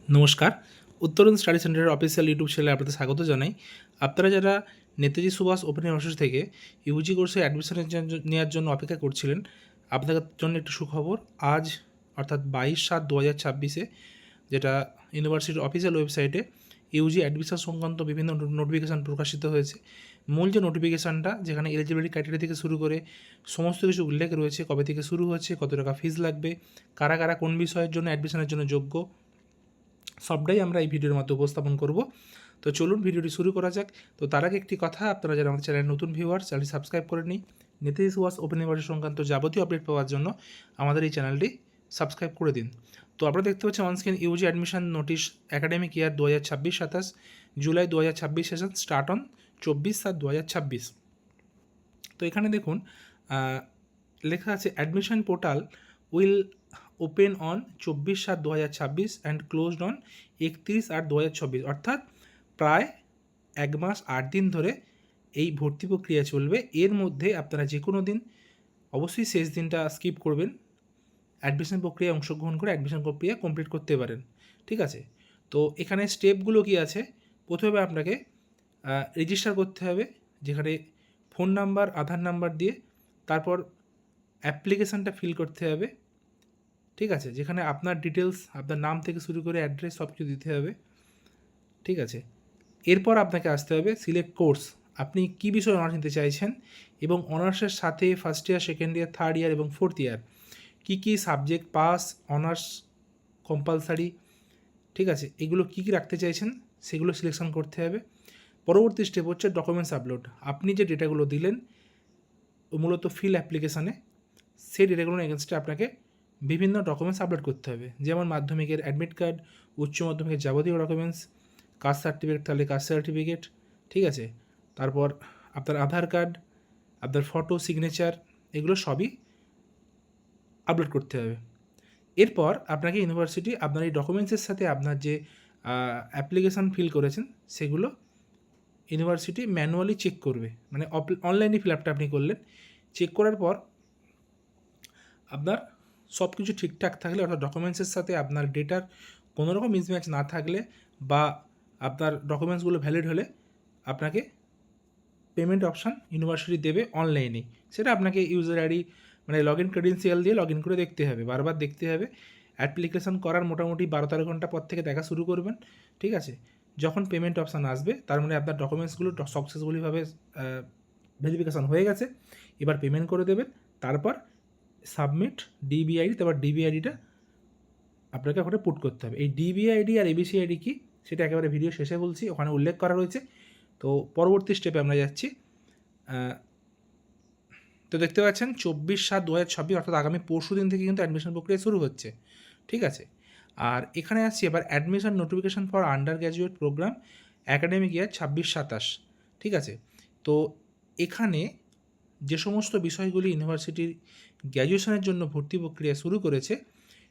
নমস্কার, উত্তরণ স্টাডি সেন্টারের অফিসিয়াল ইউটিউব চ্যানেলে আপনাদের স্বাগত জানাই। আপনারা যারা নেতাজি সুভাষ ওপেন ইউনিভার্সিটি থেকে ইউজি কোর্সে অ্যাডমিশনের নেওয়ার জন্য অপেক্ষা করছিলেন, আপনাদের জন্য একটু সুখবর। আজ অর্থাৎ 22/7/2026 যেটা ইউনিভার্সিটির অফিসিয়াল ওয়েবসাইটে ইউজি অ্যাডমিশন সংক্রান্ত বিভিন্ন নোটিফিকেশান প্রকাশিত হয়েছে। মূল যে নোটিফিকেশানটা, যেখানে এলিজিবিলিটি ক্রাইটেরিয়া থেকে শুরু করে সমস্ত কিছু উল্লেখ রয়েছে, কবে থেকে শুরু হচ্ছে, কত টাকা ফিজ লাগবে, কারা কারা কোন বিষয়ের জন্য অ্যাডমিশনের জন্য যোগ্য, সবটাই আমরা এই ভিডিওর মধ্যে উপস্থাপন করব। তো চলুন ভিডিওটি শুরু করা যাক। তো তার আগে একটি কথা, আপনারা যারা আমাদের চ্যানেলের নতুন ভিউয়ার, চ্যানেলটি সাবস্ক্রাইব করে নিই। নেতাজি সুভাষ ওপেন ইউনিভার্সিটি সংক্রান্ত যাবতীয় আপডেট পাওয়ার জন্য আমাদের এই চ্যানেলটি সাবস্ক্রাইব করে দিন। তো আপনারা দেখতে পাচ্ছেন on screen UG admission notice academic year 2026-27, July 2026 session start on 24/7/2026। তো এখানে দেখুন লেখা আছে admission portal will open on 24/7/2026 and closed on 31/8/2026, অর্থাৎ প্রায় 1 মাস 8 দিন ধরে এই ভর্তি প্রক্রিয়া চলবে। এর মধ্যে আপনারা যে কোনো দিন, অবশ্যই শেষ দিনটা স্কিপ করবেন, অ্যাডমিশন প্রক্রিয়ায় অংশগ্রহণ করে অ্যাডমিশন প্রক্রিয়া কমপ্লিট করতে পারেন। ঠিক আছে? তো এখানে স্টেপগুলো কি আছে? প্রথমে আপনাকে রেজিস্টার করতে হবে, যেখানে ফোন নাম্বার, আধার নাম্বার দিয়ে তারপর অ্যাপ্লিকেশানটা ফিল করতে হবে। ঠিক আছে? যেখানে আপনার ডিটেলস, আপনার নাম থেকে শুরু করে অ্যাড্রেস সব কিছু দিতে হবে। ঠিক আছে? এরপর আপনাকে আসতে হবে সিলেক্ট কোর্স, আপনি কী বিষয়ে অনার্স নিতে চাইছেন এবং অনার্সের সাথে first year, second year, third year এবং ফোর্থ ইয়ার কী কী সাবজেক্ট পাস, অনার্স কম্পালসারি, ঠিক আছে, এগুলো কী কী রাখতে চাইছেন সেগুলো সিলেকশন করতে হবে। পরবর্তী স্টেপ হচ্ছে ডকুমেন্টস আপলোড। আপনি যে ডেটাগুলো দিলেন মূলত ফিল অ্যাপ্লিকেশানে, সেই ডেটাগুলোর এগেনস্টে আপনাকে বিভিন্ন ডকুমেন্টস আপলোড করতে হবে, যেমন মাধ্যমিকের অ্যাডমিট কার্ড, উচ্চ মাধ্যমিকের যাবতীয় ডকুমেন্টস, কাস্ট সার্টিফিকেট তাহলে কাস্ট সার্টিফিকেট, ঠিক আছে, তারপর আপনার আধার কার্ড, আপনার ফটো, সিগনেচার, এগুলো সবই আপলোড করতে হবে। এরপর আপনাকে ইউনিভার্সিটি আপনার এই ডকুমেন্টসের সাথে আপনার যে অ্যাপ্লিকেশান ফিল করেছেন সেগুলো ইউনিভার্সিটি ম্যানুয়ালি চেক করবে, মানে অনলাইনে ফিল আপটা আপনি করলেন, চেক করার পর আপনার সব কিছু ঠিকঠাক থাকলে, অর্থাৎ ডকুমেন্টসের সাথে আপনার ডেটার কোনো রকম মিসম্যাচ না থাকলে বা আপনার ডকুমেন্টসগুলো ভ্যালিড হলে আপনাকে পেমেন্ট অপশান ইউনিভার্সিটি দেবে অনলাইনে। সেটা আপনাকে ইউজার আইডি মানে লগ ইন ক্রেডেন্সিয়াল দিয়ে লগ ইন করে দেখতে হবে, বারবার দেখতে হবে। অ্যাপ্লিকেশান করার মোটামুটি 12-13 ঘন্টা পর থেকে দেখা শুরু করবেন। ঠিক আছে? যখন পেমেন্ট অপশান আসবে তার মানে আপনার ডকুমেন্টসগুলো সাকসেসফুলিভাবে ভেরিফিকেশান হয়ে গেছে, এবার পেমেন্ট করে দেবেন। তারপর সাবমিট ডিবিআইডি, তারপর ডিবিআইডিটা আপনাকে ওখানে পুট করতে হবে। এই ডিবিআইডি আর এবিসি আইডি কী সেটা একেবারে ভিডিও শেষে বলছি, ওখানে উল্লেখ করা রয়েছে। তো পরবর্তী স্টেপে আমরা যাচ্ছি। তো দেখতে পাচ্ছেন 24/7/2026, অর্থাৎ আগামী পরশু দিন থেকে কিন্তু অ্যাডমিশন প্রক্রিয়া শুরু হচ্ছে। ঠিক আছে? আর এখানে আসছি এবার admission notification for undergraduate program academic year 26-27। ঠিক আছে? তো এখানে যে সমস্ত বিষয়গুলি ইউনিভার্সিটির গ্র্যাজুয়েশনের জন্য ভর্তি প্রক্রিয়া শুরু করেছে,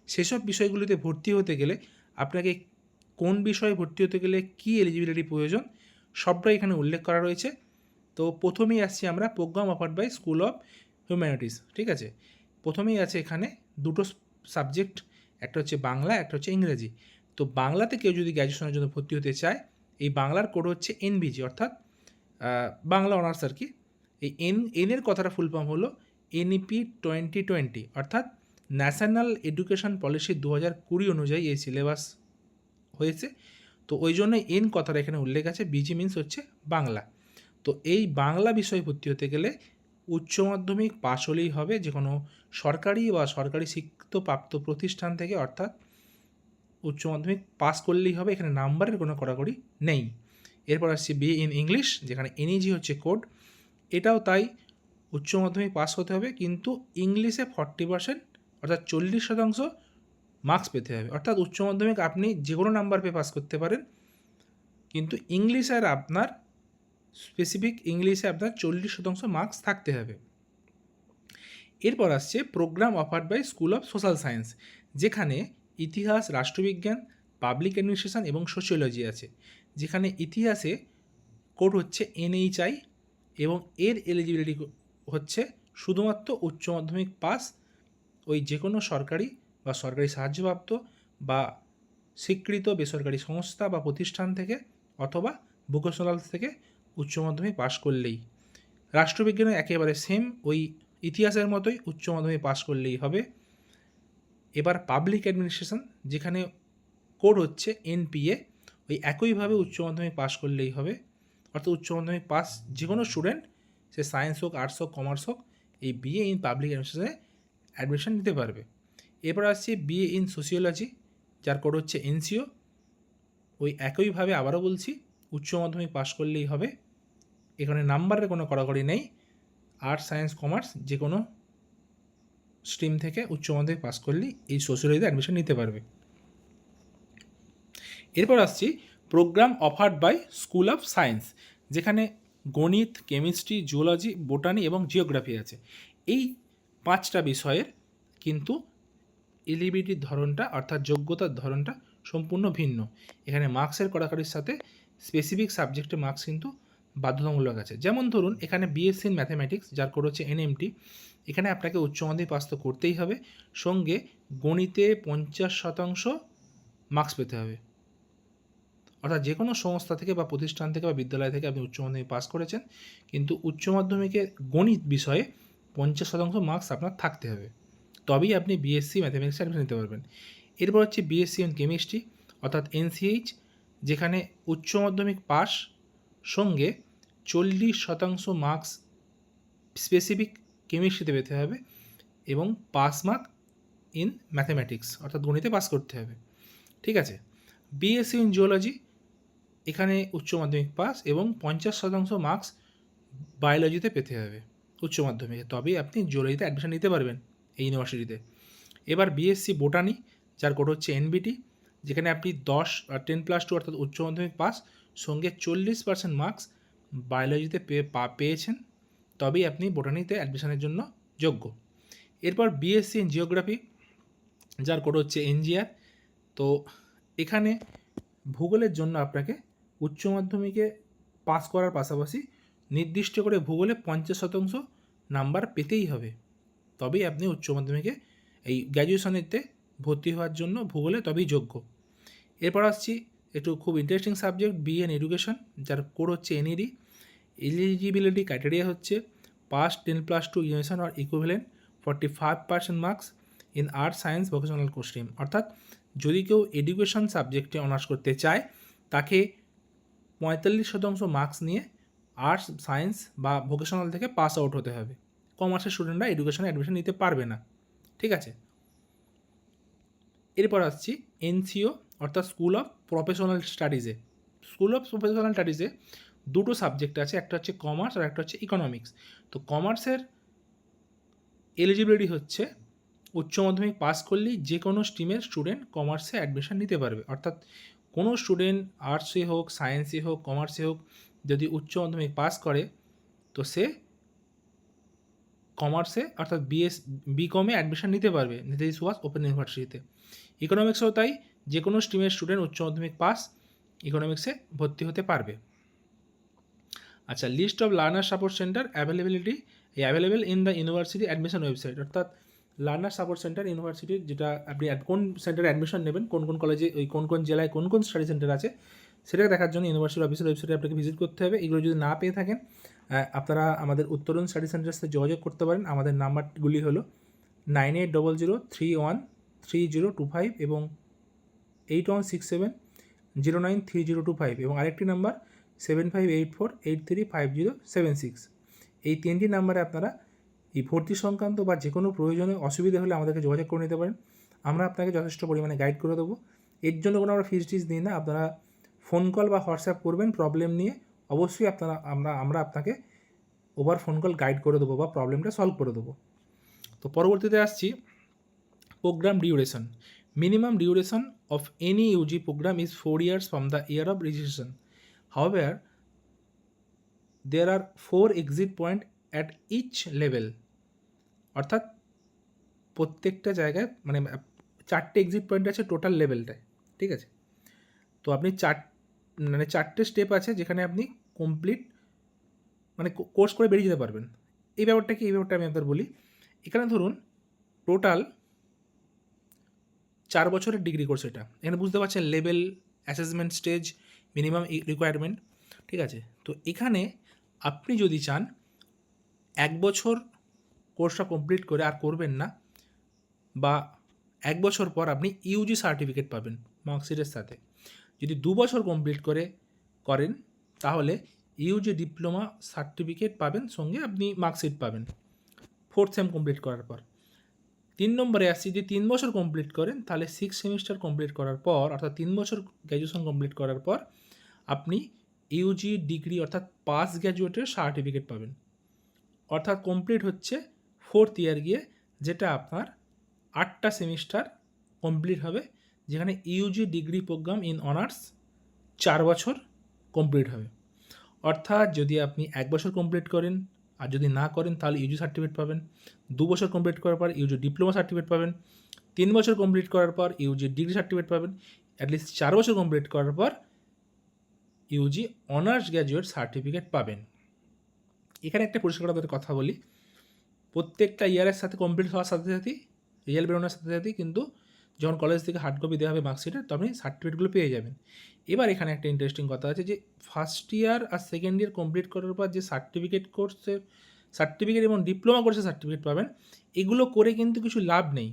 সেসব বিষয়গুলিতে ভর্তি হতে গেলে আপনাকে কোন বিষয়ে ভর্তি হতে গেলে কী এলিজিবিলিটি প্রয়োজন সবটাই এখানে উল্লেখ করা রয়েছে। তো প্রথমেই আসছি আমরা program offered by school of humanities. ঠিক আছে? প্রথমেই আছে এখানে দুটো সাবজেক্ট, একটা হচ্ছে বাংলা, একটা হচ্ছে ইংরেজি। তো বাংলাতে কেউ যদি গ্র্যাজুয়েশনের জন্য ভর্তি হতে চায়, এই বাংলার কোড হচ্ছে এনবিজি, অর্থাৎ বাংলা অনার্স আর কি। এই এনের কথাটা ফুল ফর্ম হলো এনইপি 2020, অর্থাৎ ন্যাশনাল এডুকেশন পলিসি 2020 অনুযায়ী এই সিলেবাস হয়েছে। তো ওই জন্য এন কথাটা এখানে উল্লেখ আছে, বিজি মিনস হচ্ছে বাংলা। তো এই বাংলা বিষয়ে ভর্তি হতে গেলে উচ্চ মাধ্যমিক পাশ হলেই হবে, যে কোনো সরকারি বা সরকারি স্বীকৃতপ্রাপ্ত প্রতিষ্ঠান থেকে, অর্থাৎ উচ্চ মাধ্যমিক পাস করলেই হবে, এখানে নাম্বারের কোনো কড়াকড়ি নেই। এরপর আসছে বিএ ইন ইংলিশ, যেখানে এনইজি হচ্ছে কোড, এটাও তাই, উচ্চ মাধ্যমিক পাস হতে হবে, কিন্তু ইংলিশে 40%, অর্থাৎ 40% মার্কস পেতে হবে। অর্থাৎ উচ্চ মাধ্যমিক আপনি যে কোনো নাম্বার পেয়ে পাস করতে পারেন, কিন্তু ইংলিশের আপনার স্পেসিফিক ইংলিশে আপনার 40% মার্কস থাকতে হবে। এরপর আসছে program offered by school of social science, যেখানে ইতিহাস, রাষ্ট্রবিজ্ঞান, পাবলিক অ্যাডমিনিস্ট্রেশন এবং সোশিওলজি আছে। যেখানে ইতিহাসে কোড হচ্ছে এনএইচআই এবং এর এলিজিবিলিটি হচ্ছে শুধুমাত্র উচ্চ মাধ্যমিক পাস, ওই যে কোনো সরকারি বা সরকারি সাহায্যপ্রাপ্ত বা স্বীকৃত বেসরকারি সংস্থা বা প্রতিষ্ঠান থেকে অথবা ভোকেশনাল থেকে উচ্চ মাধ্যমিক পাশ করলেই। রাষ্ট্রবিজ্ঞানে একেবারে সেম ওই ইতিহাসের মতোই উচ্চ মাধ্যমিক পাশ করলেই হবে। এবার পাবলিক অ্যাডমিনিস্ট্রেশন, যেখানে কোড হচ্ছে এনপিএ, ওই একইভাবে উচ্চ মাধ্যমিক পাশ করলেই হবে। অর্থাৎ উচ্চ মাধ্যমিক পাস যে কোনো স্টুডেন্ট, সে সায়েন্স হোক, আর্টস হোক, কমার্স হোক, এই বিএ ইন পাবলিক অ্যাডমিনিস্ট্রেশনে অ্যাডমিশন নিতে পারবে। এরপর আসছে বিএ ইন সোশিওলজি, যার কোড হচ্ছে এনসিও। ওই একইভাবে আবারও বলছি, উচ্চ মাধ্যমিক পাশ করলেই হবে। এখানে নাম্বারের কোনো কড়াকড়ি নেই। আর্টস, সায়েন্স, কমার্স যে কোনো স্ট্রিম থেকে উচ্চ মাধ্যমিক পাস করলেই এই সোশিওলজিতে অ্যাডমিশন নিতে পারবে। এরপর আসছি program offered by school of science, যেখানে গণিত, কেমিস্ট্রি, জুওলজি, বোটানি এবং জিওগ্রাফি আছে। এই 5টা বিষয়ের কিন্তু এলিজিবিলিটির ধরনটা অর্থাৎ যোগ্যতার ধরনটা সম্পূর্ণ ভিন্ন। এখানে মার্কসের কড়াকড়ির সাথে স্পেসিফিক সাবজেক্টে মার্কস কিন্তু বাধ্যতামূলক আছে। যেমন ধরুন এখানে বিএসসি ইন ম্যাথামেটিক্স, যার কোড হচ্ছে এনএমটি, এখানে আপনাকে উচ্চ মাধ্যমিক পাস তো করতেই হবে, সঙ্গে গণিতে 50% মার্কস পেতে হবে। অর্থাৎ যে কোনো সংস্থা থেকে বা প্রতিষ্ঠান থেকে বা বিদ্যালয় থেকে আপনি উচ্চ মাধ্যমিক পাস করেছেন, কিন্তু উচ্চ মাধ্যমিকে গণিত বিষয়ে 50% মার্কস আপনার থাকতে হবে, তবেই আপনি বিএসসি ম্যাথামেটিক্সে অ্যাডমিশন নিতে পারবেন। এরপর হচ্ছে বিএসসি ইন কেমিস্ট্রি অর্থাৎ এনসিএইচ, যেখানে উচ্চ মাধ্যমিক পাস সঙ্গে 40% মার্কস স্পেসিফিক কেমিস্ট্রিতে পেতে হবে এবং পাস মার্ক ইন ম্যাথামেটিক্স অর্থাৎ গণিতে পাস করতে হবে। ঠিক আছে। বিএসসি ইন জিওলজি, এখানে উচ্চ মাধ্যমিক পাস এবং 50% মার্কস বায়োলজিতে পেতে হবে উচ্চ মাধ্যমিকে, তবেই আপনি জিওলজিতে অ্যাডমিশন নিতে পারবেন এই ইউনিভার্সিটিতে। এবার বিএসসি বোটানি, যার কোড হচ্ছে এনবিটি, যেখানে আপনি 10+2 অর্থাৎ উচ্চ মাধ্যমিক পাস সঙ্গে 40% মার্কস বায়োলজিতে পেয়েছেন, তবেই আপনি বোটানিতে অ্যাডমিশনের জন্য যোগ্য। এরপর বিএসসি ইন জিওগ্রাফি, যার কোড হচ্ছে এনজিআর। তো এখানে ভূগোলের জন্য আপনাকে উচ্চ মাধ্যমিকে পাস করার পাশাপাশি নির্দিষ্ট করে ভূগোলে 50% নাম্বার পেতেই হবে, তবেই আপনি উচ্চ মাধ্যমিকে এই গ্র্যাজুয়েশনেতে ভর্তি হওয়ার জন্য ভূগোলে তবেই যোগ্য। এরপর আসছি একটু খুব interesting subject BA in education, যার কোড হচ্ছে এনইডি। এলিজিবিলিটি ক্রাইটেরিয়া হচ্ছে pass 10+2 university or equivalent, 45% marks in arts, science, vocational course stream. অর্থাৎ যদি কেউ এডুকেশন সাবজেক্টে অনার্স করতে চায়, তাকে 45% মার্কস নিয়ে আর্টস, সায়েন্স বা ভোকেশনাল থেকে পাস আউট হতে হবে। কমার্সের স্টুডেন্টরা এডুকেশনে অ্যাডমিশন নিতে পারবে না। ঠিক আছে। এরপর আসছি এনসিও অর্থাৎ স্কুল অফ প্রফেশনাল স্টাডিজে। স্কুল অফ প্রফেশনাল স্টাডিজে দুটো সাবজেক্ট আছে, একটা হচ্ছে কমার্স আর একটা হচ্ছে ইকোনমিক্স। তো কমার্সের এলিজিবিলিটি হচ্ছে উচ্চ মাধ্যমিক পাস করলেই যে কোনো স্ট্রিমের স্টুডেন্ট কমার্সে অ্যাডমিশন নিতে পারবে। অর্থাৎ কোনো স্টুডেন্ট আর্টসে হোক, সায়েন্সে হোক, কমার্সে হোক, যদি উচ্চ মাধ্যমিক পাস করে, তো সে কমার্সে অর্থাৎ বিকমে অ্যাডমিশন নিতে পারবে নেতাজি সুভাষ ওপেন ইউনিভার্সিটিতে। ইকোনমিক্সও তাই, যে কোনো স্ট্রিমের স্টুডেন্ট উচ্চ মাধ্যমিক পাস ইকোনমিক্সে ভর্তি হতে পারবে। আচ্ছা, list of learner support center availability available in the university admission website. অর্থাৎ লার্নার সাপোর্ট সেন্টার ইউনিভার্সিটির, যেটা আপনি কোন সেন্টারে অ্যাডমিশন নেবেন, কোন কোন কলেজে, ওই কোন কোন জেলায় কোন কোন স্টাডি সেন্টার আছে, সেটাকে দেখার জন্য ইউনিভার্সিটি অফিসিয়াল ওয়েবসাইটে আপনাকে ভিজিট করতে হবে। এগুলো যদি না পেয়ে থাকেন, আপনারা আমাদের উত্তরণ স্টাডি সেন্টারের সাথে যোগাযোগ করতে পারেন। আমাদের নাম্বারগুলি হলো 9800313025 এবং 8167093025 এবং আরেকটি নাম্বার 7584835076। এই 3টি নাম্বারে আপনারা এই ভর্তি সংক্রান্ত বা যে কোনো প্রয়োজনে অসুবিধা হলে আমাদেরকে যোগাযোগ করে নিতে পারেন। আমরা আপনাকে যথেষ্ট পরিমাণে গাইড করে দেবো। এর জন্য কোনো আমরা ফিস দিই না। আপনারা ফোন কল বা হোয়াটসঅ্যাপ করবেন প্রবলেম নিয়ে, অবশ্যই আমরা আপনাকে ওভার ফোন কল গাইড করে দেবো বা প্রবলেমটা সলভ করে দেবো। তো পরবর্তীতে আসছি program duration. Minimum duration of any UG program is 4 years from the year of registration. However there are 4 exit point at each level। অর্থাৎ প্রত্যেকটা জায়গায় মানে 4টে এক্সিট পয়েন্ট আছে টোটাল লেভেলটায়। ঠিক আছে। তো আপনি 4টে স্টেপ আছে যেখানে আপনি কমপ্লিট মানে কোর্স করে বেরিয়ে যেতে পারবেন। এই ব্যাপারটা আমি আপনাদের বলি। এখানে ধরুন টোটাল 4 বছরের ডিগ্রি কোর্স এটা। এখানে বুঝতে পারছেন level, assessment stage, minimum requirement, ঠিক আছে? তো এখানে আপনি যদি চান 1 বছর কোর্সটা কমপ্লিট করে আর করবেন না, বা 1 বছর পর আপনি ইউজি সার্টিফিকেট পাবেন মার্কশিটের সাথে। যদি 2 বছর কমপ্লিট করেন তাহলে ইউজি ডিপ্লোমা সার্টিফিকেট পাবেন, সঙ্গে আপনি মার্কশিট পাবেন 4th সেম কমপ্লিট করার পর। 3 নম্বরে আসছি, যদি 3 বছর কমপ্লিট করেন তাহলে 6 সেমিস্টার কমপ্লিট করার পর, অর্থাৎ 3 বছর গ্র্যাজুয়েশন কমপ্লিট করার পর আপনি ইউজি ডিগ্রি অর্থাৎ পাস গ্র্যাজুয়েটের সার্টিফিকেট পাবেন। অর্থাৎ কমপ্লিট হচ্ছে 4th ইয়ার গিয়ে, যেটা আপনার 8টা সেমিস্টার কমপ্লিট হবে, যেখানে UG degree program in honours 4 বছর কমপ্লিট হবে। অর্থাৎ যদি আপনি 1 বছর কমপ্লিট করেন আর যদি না করেন তাহলে ইউজি সার্টিফিকেট পাবেন, 2 বছর কমপ্লিট করার পর ইউজি ডিপ্লোমা সার্টিফিকেট পাবেন, 3 বছর কমপ্লিট করার পর ইউজি ডিগ্রি সার্টিফিকেট পাবেন, অ্যাটলিস্ট 4 বছর কমপ্লিট করার পর ইউজি অনার্স গ্র্যাজুয়েট সার্টিফিকেট পাবেন। এখানে একটা পরিষ্কার কথা বলি, প্রত্যেকটা ইয়ারের সাথে কমপ্লিট হওয়ার সাথে সাথেই, রেজাল্ট বেরোনোর সাথে সাথেই কিন্তু যখন কলেজ থেকে হার্ড কপি দেওয়া হবে মার্কশিটের, তখনই সার্টিফিকেটগুলো পেয়ে যাবেন। এবার এখানে একটা ইন্টারেস্টিং কথা আছে যে ফার্স্ট ইয়ার আর সেকেন্ড ইয়ার কমপ্লিট করার পর যে সার্টিফিকেট এবং ডিপ্লোমা কোর্সের সার্টিফিকেট পাবেন, এগুলো করে কিন্তু কিছু লাভ নেই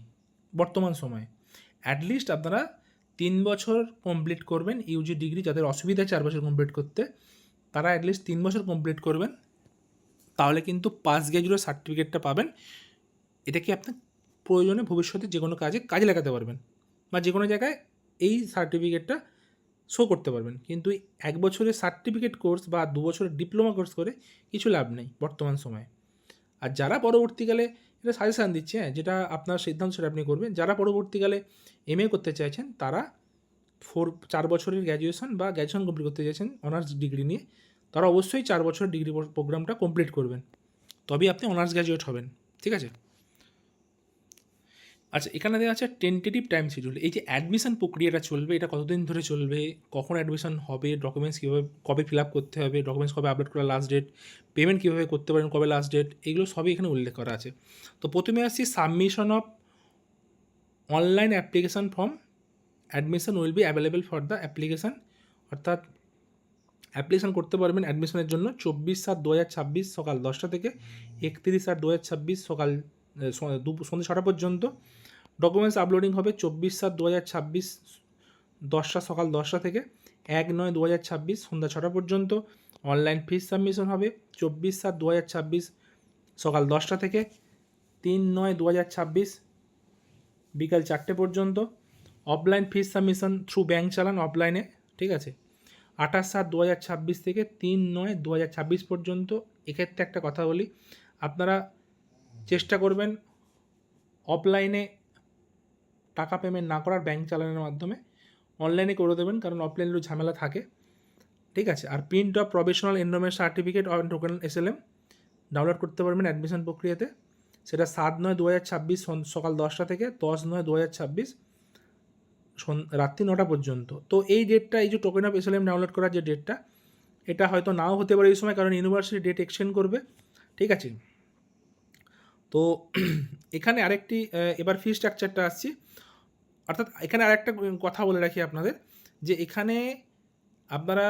বর্তমান সময়ে। অ্যাটলিস্ট আপনারা 3 বছর কমপ্লিট করবেন ইউজি ডিগ্রি, যাদের অসুবিধা 4 বছর কমপ্লিট করতে, তারা অ্যাটলিস্ট 3 বছর কমপ্লিট করবেন, তাহলে কিন্তু পাস গ্র্যাজুয়েট সার্টিফিকেটটা পাবেন। এটাকে আপনার প্রয়োজনে ভবিষ্যতে যে কোনো কাজে লাগাতে পারবেন, বা যে কোনো জায়গায় এই সার্টিফিকেটটা শো করতে পারবেন। কিন্তু 1 বছরের সার্টিফিকেট কোর্স বা 2 বছরের ডিপ্লোমা কোর্স করে কিছু লাভ নেই বর্তমান সময়ে। আর যারা পরবর্তীকালে, এটা সাজেশান দিচ্ছে, হ্যাঁ, যেটা আপনার সিদ্ধান্ত সেটা আপনি করবেন, যারা পরবর্তীকালে এমএ করতে চাইছেন তারা 4 বছরের গ্র্যাজুয়েশন বা গ্র্যাজুয়েশন কমপ্লিট করতে চাইছেন অনার্স ডিগ্রি নিয়ে, তারা অবশ্যই 4 বছরের ডিগ্রি প্রোগ্রামটা কমপ্লিট করবেন, তবেই আপনি অনার্স গ্র্যাজুয়েট হবেন, ঠিক আছে? আচ্ছা, এখানে দেওয়া আছে টেন্টেটিভ টাইম শিডিউল। এই যে অ্যাডমিশন প্রক্রিয়াটা চলবে, এটা কতদিন ধরে চলবে, কখন অ্যাডমিশন হবে, ডকুমেন্টস কীভাবে কবে ফিল আপ করতে হবে, ডকুমেন্টস কবে আপলোড করা লাস্ট ডেট, পেমেন্ট কীভাবে করতে পারেন, কবে লাস্ট ডেট, এগুলো সবই এখানে উল্লেখ করা আছে। তো প্রথমে আসছি submission of online application form, admission will be available for the application. অর্থাৎ অ্যাপ্লিকেশান করতে পারবেন অ্যাডমিশনের জন্য 24/7/2026 সকাল 10টা থেকে 31/8/2026 সকাল সন্ধ্যে 6টা পর্যন্ত। ডকুমেন্টস আপলোডিং হবে 24/7/2026 10টা সকাল 10টা থেকে 1/9/2026 সন্ধ্যা 6টা পর্যন্ত। অনলাইন ফিস সাবমিশন হবে 24/7/2026 সকাল 10টা থেকে 3/9/2026 বিকাল 4টে পর্যন্ত। অফলাইন ফিস সাবমিশন থ্রু ব্যাঙ্ক চালান অফলাইনে, ঠিক আছে, 28/7/2026 থেকে 3/9/2026 পর্যন্ত। এক্ষেত্রে একটা কথা বলি, আপনারা চেষ্টা করবেন অফলাইনে টাকা পেমেন্ট না করার, ব্যাঙ্ক চালানোর মাধ্যমে অনলাইনে করে দেবেন, কারণ অফলাইনে একটু ঝামেলা থাকে, ঠিক আছে? আর print of professional enrolment certificate on token SLM download করতে পারবেন অ্যাডমিশন প্রক্রিয়াতে, সেটা 7/9/2026 সকাল 10টা থেকে 10/9/2026 রাত্রি 9টা পর্যন্ত। তো এই ডেটটা, এই যে টোকেন অফ SLM ডাউনলোড করার যে ডেটটা, এটা হয়তো নাও হতে পারে এই সময়, কারণ ইউনিভার্সিটি ডেট এক্সটেন্ড করবে, ঠিক আছে? তো এখানে আরেকটি, এবার ফি স্ট্রাকচারটা আসছি। অর্থাৎ এখানে আরেকটা কথা বলে রাখি আপনাদের, যে এখানে আপনারা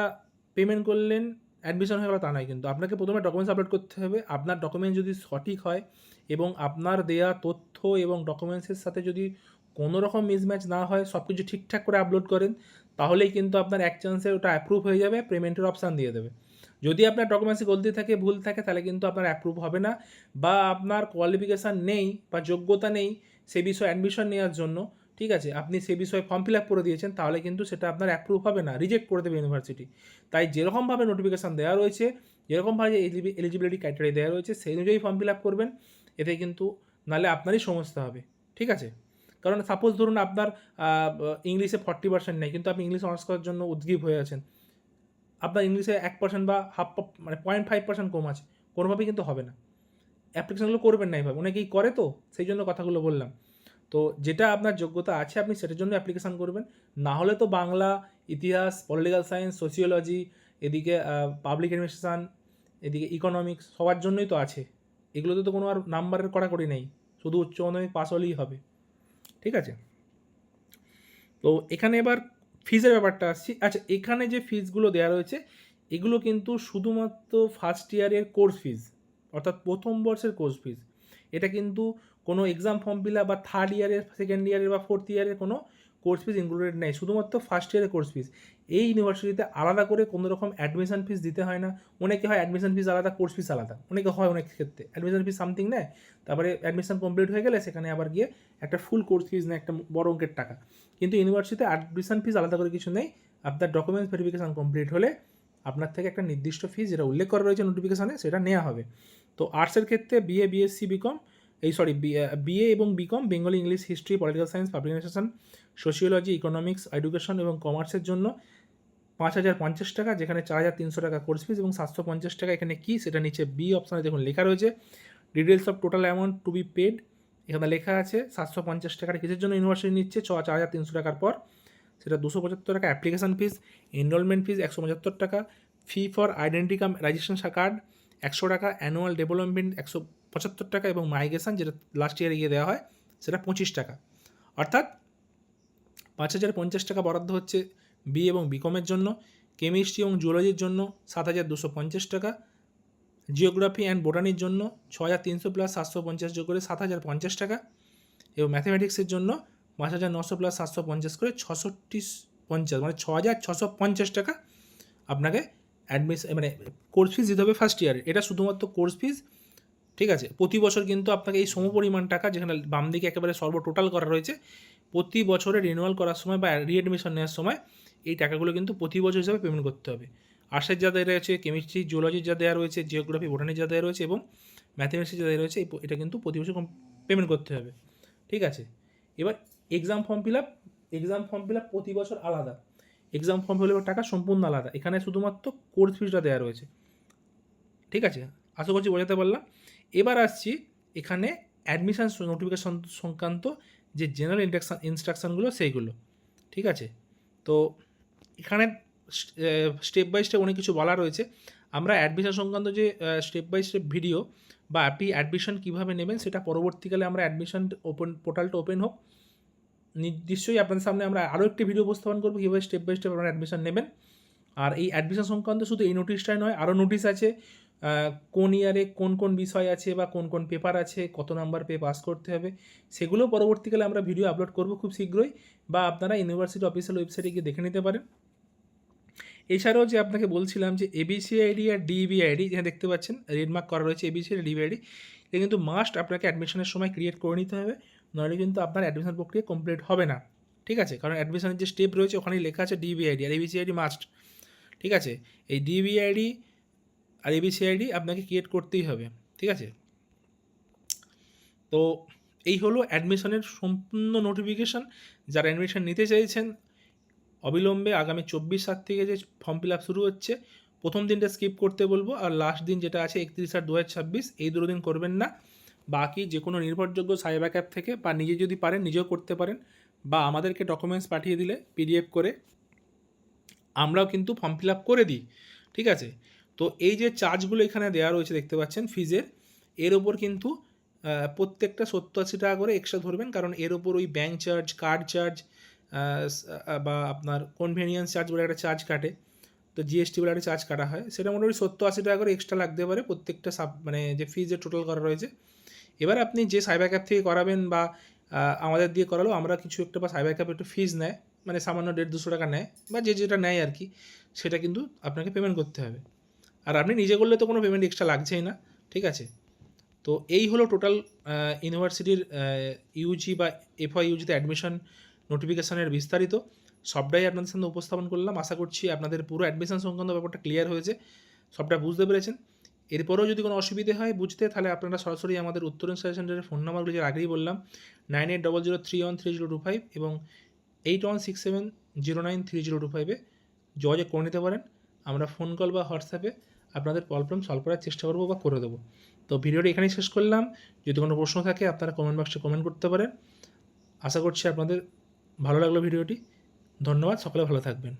পেমেন্ট করলেন অ্যাডমিশন হয়ে গেল তা নয়, কিন্তু আপনাকে প্রথমে ডকুমেন্টস আপলোড করতে হবে। আপনার ডকুমেন্টস যদি সঠিক হয় এবং আপনার দেয়া তথ্য এবং ডকুমেন্টসের সাথে যদি কোনো রকম মিসম্যাচ না হয়, সব কিছু ঠিকঠাক করে আপলোড করেন, তাহলেই কিন্তু আপনার এক চান্সে ওটা অ্যাপ্রুভ হয়ে যাবে, পেমেন্টের অপশান দিয়ে দেবে। যদি আপনার ডকুমেন্টসে গলতি থাকে, ভুল থাকে, তাহলে কিন্তু আপনার অ্যাপ্রুভ হবে না, বা আপনার কোয়ালিফিকেশান নেই বা যোগ্যতা নেই সে বিষয়ে অ্যাডমিশন নেওয়ার জন্য, ঠিক আছে, আপনি সে বিষয়ে ফর্ম ফিল আপ করে দিয়েছেন, তাহলে কিন্তু সেটা আপনার অ্যাপ্রুভ হবে না, রিজেক্ট করে দেবে ইউনিভার্সিটি। তাই যেরকমভাবে নোটিফিকেশান দেওয়া রয়েছে, যেরকমভাবে এলিজিবিলিটি ক্রাইটেরিয়া দেওয়া রয়েছে, সেই অনুযায়ী ফর্ম ফিল আপ করবেন, এতে কিন্তু নাহলে আপনারই সমস্যা হবে, ঠিক আছে? কারণ সাপোজ ধরুন আপনার ইংলিশে 40% নেই, কিন্তু আপনি ইংলিশ অনার্স করার জন্য উদ্গ্রীব হয়ে আছেন, আপনার ইংলিশে 1% বা মানে 0.5% কম আছে, কোনোভাবেই কিন্তু হবে না। অ্যাপ্লিকেশনগুলো করবেন না এইভাবে, অনেকেই করে, তো সেই জন্য কথাগুলো বললাম। তো যেটা আপনার যোগ্যতা আছে আপনি সেটার জন্য অ্যাপ্লিকেশান করবেন, না হলে তো বাংলা, ইতিহাস, পলিটিক্যাল সায়েন্স, সোশিওলজি, এদিকে পাবলিক অ্যাডমিনিস্ট্রেশন, এদিকে ইকোনমিক্স, সবার জন্যই তো আছে। এগুলোতে তো কোনো আর নাম্বারের কড়াকড়ি নেই, শুধু উচ্চ মাধ্যমিক পাস হলেই হবে, ঠিক আছে? তো এখানে এবার ফিজের ব্যাপারটা আসছি। আচ্ছা, এখানে যে ফিজগুলো দেওয়া রয়েছে এগুলো কিন্তু শুধুমাত্র ফার্স্ট ইয়ারের কোর্স ফিজ, অর্থাৎ প্রথম বর্ষের কোর্স ফিজ। এটা কিন্তু কোনো এক্সাম ফর্ম ফিল আপ বা থার্ড ইয়ারের, সেকেন্ড ইয়ারের বা ফোর্থ ইয়ারের কোনো কোর্স ফিজ ইনক্লুডেড নেই, শুধুমাত্র ফার্স্ট ইয়ারের কোর্স ফিজ। এই ইউনিভার্সিটিতে আলাদা করে কোনো রকম অ্যাডমিশন ফিস দিতে হয় না। অনেকে হয় অ্যাডমিশন ফিস আলাদা, কোর্স ফিস আলাদা, অনেকে হয় অনেক ক্ষেত্রে অ্যাডমিশন ফিস সামথিং নেয়, তারপরে অ্যাডমিশন কমপ্লিট হয়ে গেলে সেখানে আবার গিয়ে একটা ফুল কোর্স ফিজ নেয়, একটা বড় অঙ্কের টাকা। কিন্তু ইউনিভার্সিটিতে অ্যাডমিশন ফিস আলাদা করে কিছু নেই। আপনার ডকুমেন্টস ভেরিফিকেশান কমপ্লিট হলে আপনার থেকে একটা নির্দিষ্ট ফিজ যেটা উল্লেখ করা রয়েছে নোটিফিকেশানে সেটা নেওয়া হবে। তো আর্টসের ক্ষেত্রে বিএ, বিএসসি, বিকম, বিএ এবং BCom, Bengali, English, history, political science, public administration, sociology, economics, education এবং কমার্সের জন্য 5,050 টাকা, যেখানে 4,300 টাকা কোর্স ফিজ এবং 750 টাকা এখানে কী সেটা নিচে বি অপশানে দেখুন লেখা রয়েছে, details of total amount to be paid. এখানে লেখা আছে 750 টাকার কিসের জন্য ইউনিভার্সিটি নিচ্ছে 4,300 টাকার পর, সেটা 275 টাকা অ্যাপ্লিকেশান ফিস, এনরোলমেন্ট ফিস 175 টাকা, fee for identity cum registration card 100 টাকা, অ্যানুয়াল ডেভেলপমেন্ট 175 টাকা এবং মাইগ্রেশন যেটা লাস্ট ইয়ারে গিয়ে দেওয়া হয় সেটা 25 টাকা। অর্থাৎ 5,050 টাকা বরাদ্দ হচ্ছে বি এবং বিকমের জন্য, কেমিস্ট্রি এবং জুলজির জন্য 7,250 টাকা, জিওগ্রাফি অ্যান্ড বোটানির জন্য 6,300 প্লাস 750 যোগ করে 7,050 টাকা এবং ম্যাথমেটিক্সের জন্য 5,900 প্লাস 750 করে 650, মানে 6,650 টাকা আপনাকে মানে কোর্স ফিস দিতে হবে ফার্স্ট ইয়ারে। এটা শুধুমাত্র কোর্স ফিস, ঠিক আছে। প্রতি বছর কিন্তু আপনাকে এই সমপরিমাণ টাকা, যেখানে বাম দিকে একেবারে টোটাল করা রয়েছে, প্রতি বছরে রিনিউয়াল করার সময় বা রিএডমিশন নেওয়ার সময় এই টাকাগুলো কিন্তু প্রতি বছর হিসাবে পেমেন্ট করতে হবে। আর্টসের যা দেওয়া রয়েছে, কেমিস্ট্রি, জুলজির যা দেওয়া রয়েছে, জিওগ্রাফি, বোটানির যা দেওয়া রয়েছে এবং ম্যাথমেটিক্সের যা দেওয়া রয়েছে, এটা কিন্তু প্রতি বছর পেমেন্ট করতে হবে, ঠিক আছে। এবার এক্সাম ফর্ম ফিল আপ প্রতি বছর আলাদা, এক্সাম ফর্ম ফিল আপের টাকা সম্পূর্ণ আলাদা। এখানে শুধুমাত্র কোর্স ফিসটা দেওয়া রয়েছে, ঠিক আছে। আশা করছি বোঝাতে পারলাম। এবার আসছি এখানে অ্যাডমিশান নোটিফিকেশন সংক্রান্ত যে জেনারেল ইনস্ট্রাকশানগুলো সেইগুলো, ঠিক আছে। তো এখানে স্টেপ বাই স্টেপ অনেক কিছু বলা রয়েছে। আমরা অ্যাডমিশন সংক্রান্ত যে স্টেপ বাই স্টেপ ভিডিও বা আপনি অ্যাডমিশন কীভাবে নেবেন সেটা পরবর্তীকালে আমরা অ্যাডমিশন পোর্টালটা ওপেন হোক নিশ্চয়ই আপনাদের সামনে আমরা আরও একটি ভিডিও উপস্থাপন করবো কীভাবে স্টেপ বাই স্টেপ আপনারা অ্যাডমিশন নেবেন। আর এই অ্যাডমিশন সংক্রান্ত শুধু এই নোটিশটাই নয়, আরও নোটিশ আছে, কোন ইয়ারে কোন কোন বিষয় আছে বা কোন কোন পেপার আছে, কত নাম্বার পেয়ে পাস করতে হবে, সেগুলো পরবর্তীকালে আমরা ভিডিও আপলোড করব খুব শীঘ্রই, বা আপনারা ইউনিভার্সিটি অফিসিয়াল ওয়েবসাইটে গিয়ে দেখে নিতে পারেন। এছাড়াও যে আপনাকে বলছিলাম যে এবিসি আইডি আর ডিবি আইডি যেখানে দেখতে পাচ্ছেন রেডমার্ক করা রয়েছে এবিসি আর ডিবি আইডি, এটা কিন্তু মাস্ট আপনাকে অ্যাডমিশনের সময় ক্রিয়েট করে নিতে হবে, নাহলে কিন্তু আপনার অ্যাডমিশন প্রক্রিয়া কমপ্লিট হবে না, ঠিক আছে। কারণ অ্যাডমিশনের যে স্টেপ রয়েছে ওখানেই লেখা আছে ডিবি আইডি আর এবিসি আইডি মাস্ট, ঠিক আছে। এই ডিবি আইডি আর এবিসি আইডি আপনাকে ক্রিয়েট করতেই হবে, ঠিক আছে। তো এই হলো অ্যাডমিশনের সম্পূর্ণ নোটিফিকেশান। যারা অ্যাডমিশন নিতে চাইছেন অবিলম্বে আগামী 24/7 থেকে যে ফর্ম ফিল আপ শুরু হচ্ছে, প্রথম দিনটা স্কিপ করতে বলবো, আর লাস্ট দিন যেটা আছে 31/8/2026 এই 2 দিন করবেন না। বাকি যে কোনো নির্ভরযোগ্য সাইবার ক্যাফ থেকে বা নিজে যদি পারেন নিজেও করতে পারেন, বা আমাদেরকে ডকুমেন্টস পাঠিয়ে দিলে পিডিএফ করে আমরাও কিন্তু ফর্ম ফিল আপ করে দিই, ঠিক আছে। তো এই যে চার্জগুলো এখানে দেওয়া রয়েছে দেখতে পাচ্ছেন ফিজের, এর ওপর কিন্তু প্রত্যেকটা 70-80 টাকা করে এক্সট্রা ধরবেন, কারণ এর ওপর ওই ব্যাঙ্ক চার্জ, কার্ড চার্জ বা আপনার কনভেনিয়েন্স চার্জ বলে একটা চার্জ কাটে, তো জিএসটি বলে একটা চার্জ কাটা হয়, সেটা মোটামুটি 70-80 টাকা করে এক্সট্রা লাগতে পারে প্রত্যেকটা মানে যে ফিজের টোটাল করা রয়েছে। এবার আপনি যে সাইবার ক্যাফ থেকে করাবেন বা আমাদের দিয়ে করালেও আমরা কিছু একটা, বা সাইবার ক্যাফে একটু ফিজ নেয়, মানে সামান্য 150-200 টাকা নেয়, বা যে যেটা নেয় আর কি, সেটা কিন্তু আপনাকে পেমেন্ট করতে হবে। আর আপনি নিজে করলে তো কোনো পেমেন্ট এক্সট্রা লাগছেই না, ঠিক আছে। তো এই হলো টোটাল ইউনিভার্সিটির ইউজি বা এফওয়াই ইউজিতে অ্যাডমিশন নোটিফিকেশানের বিস্তারিত সবটাই আপনাদের সামনে উপস্থাপন করলাম। আশা করছি আপনাদের পুরো অ্যাডমিশন সংক্রান্ত ব্যাপারটা ক্লিয়ার হয়েছে, সবটা বুঝতে পেরেছেন। এরপরেও যদি কোনো অসুবিধে হয় বুঝতে, তাহলে আপনারা সরাসরি আমাদের উত্তরণ স্টাডি সেন্টারের ফোন নাম্বারগুলো যে আগেই বললাম 9800313025 এবং 8167093025 যোগাযোগ করে নিতে পারেন। আমরা ফোন কল বা হোয়াটসঅ্যাপে আপনাদের প্রবলেম সলভ করার চেষ্টা করবো বা করে দেবো। তো ভিডিওটি এখানেই শেষ করলাম। যদি কোনো প্রশ্ন থাকে আপনারা কমেন্ট বক্সে কমেন্ট করতে পারেন। আশা করছি আপনাদের ভালো লাগলো ভিডিওটি। ধন্যবাদ, সকলে ভালো থাকবেন।